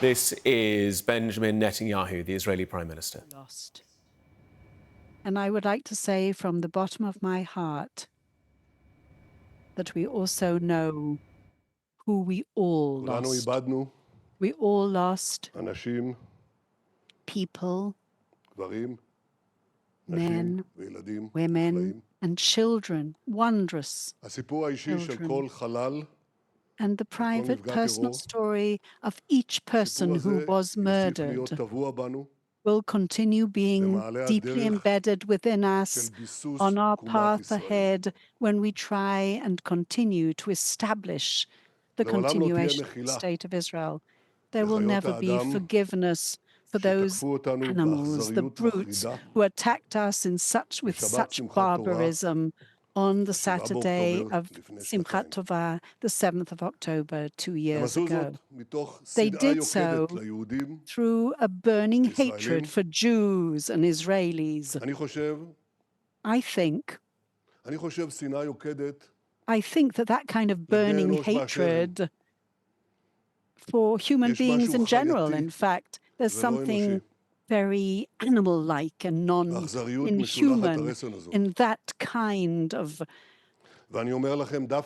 This is Benjamin Netanyahu, the Israeli Prime Minister. Lost. And I would like to say from the bottom of my heart that we also know who we all lost. We all lost people, men, women, and children, wondrous children. And the private, personal story of each person who was murdered will continue being deeply embedded within us on our path ahead when we try and continue to establish the continuation of the State of Israel. There will never be forgiveness for those animals, the brutes who attacked us with such barbarism on the Saturday of Simchat Torah, the 7th of October, 2 years ago. They did so through a burning hatred for Jews and Israelis. I think that kind of burning hatred for human beings in general, in fact, there's something very animal-like and non-inhuman in that kind of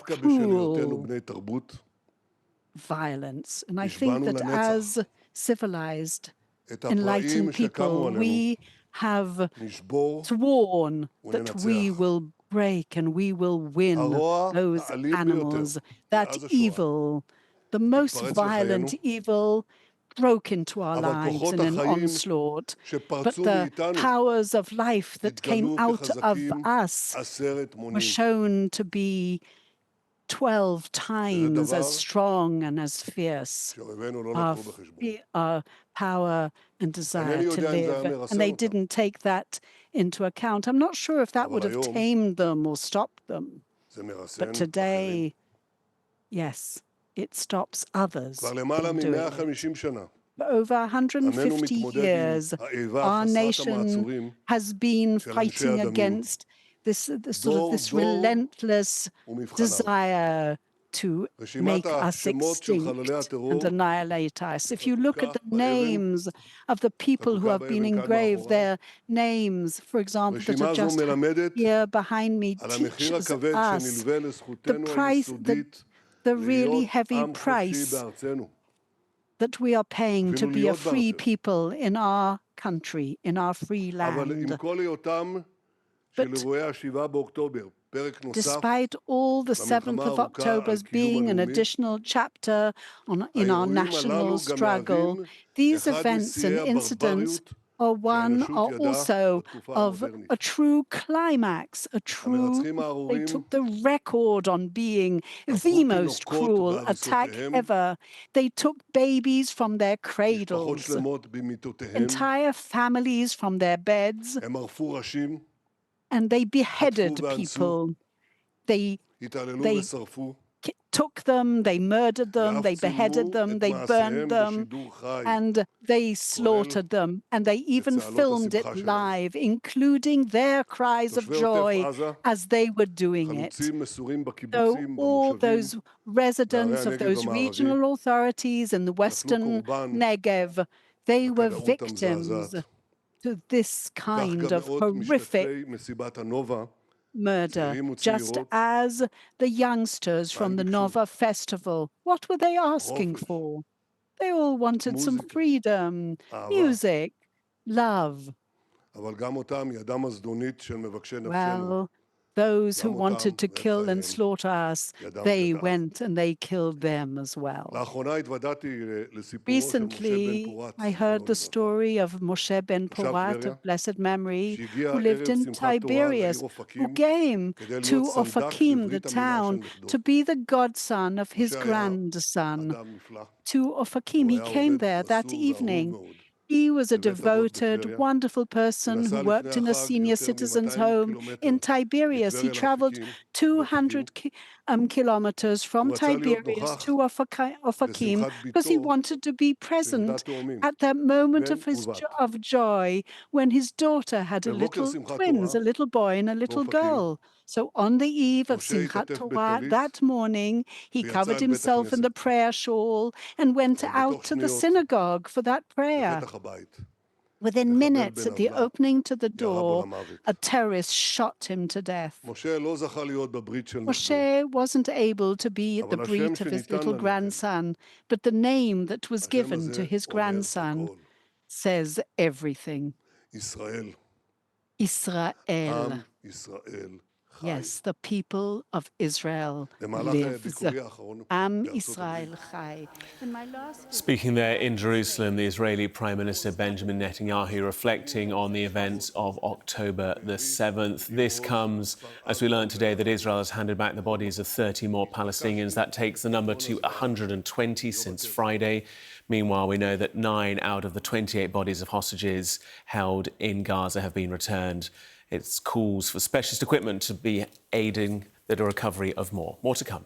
cruel violence. And I think that as civilized, enlightened people, we have sworn that we will break and we will win those animals, that evil, the most violent evil, broke into our lives in an onslaught. But the powers of life that came out of us were shown to be 12 times as strong and as fierce, our power and desire to live. And they didn't take that into account. I'm not sure if that would have tamed them or stopped them. But today, yes, it stops others from doing it. For over 150 years, our nation has been fighting against this relentless desire to make us extinct and annihilate us. If you look at the names of the people who have been engraved, their names, for example, that are just here behind me, teaches us the price, the really heavy price that we are paying to be a free people in our country, in our free land. But despite all the 7th of October being an additional chapter in our national struggle, these events and incidents are also of a true climax, they took the record on being the most cruel attack ever. They took babies from their cradles, entire families from their beds, and they beheaded people. They took them, they murdered them, they beheaded them, they burned them, and they slaughtered them. And they even filmed it live, including their cries of joy as they were doing it. So all those residents of those regional authorities in the western Negev, they were victims to this kind of horrific murder, just as the youngsters from the Nova Festival. What were they asking for? They all wanted some freedom, music, love. Well, those who wanted to kill and slaughter us, they went and they killed them as well. Recently, I heard the story of Moshe ben Porat of blessed memory, who lived in Tiberias, who came to Ofakim, the town, to be the godson of his grandson. To Ofakim, he came there that evening. He was a devoted, wonderful person who worked in a senior citizens' home in Tiberias. He traveled 200 kilometers from Tiberias to Ofakim because he wanted to be present at that moment of joy when his daughter had twins, a little boy and a little girl. So on the eve of Simchat Torah, that morning, he covered himself in the prayer shawl and went out to the synagogue for that prayer. Within minutes, at the opening to the door, a terrorist shot him to death. Moshe wasn't able to be at the brit of his little grandson, but the name that was given to his grandson says everything. Israel. Yes, the people of Israel lives. Am Israel Chai. Speaking there in Jerusalem, the Israeli Prime Minister Benjamin Netanyahu reflecting on the events of October the 7th. This comes as we learned today that Israel has handed back the bodies of 30 more Palestinians. That takes the number to 120 since Friday. Meanwhile, we know that 9 out of the 28 bodies of hostages held in Gaza have been returned. It's calls for specialist equipment to be aiding the recovery of more. More to come.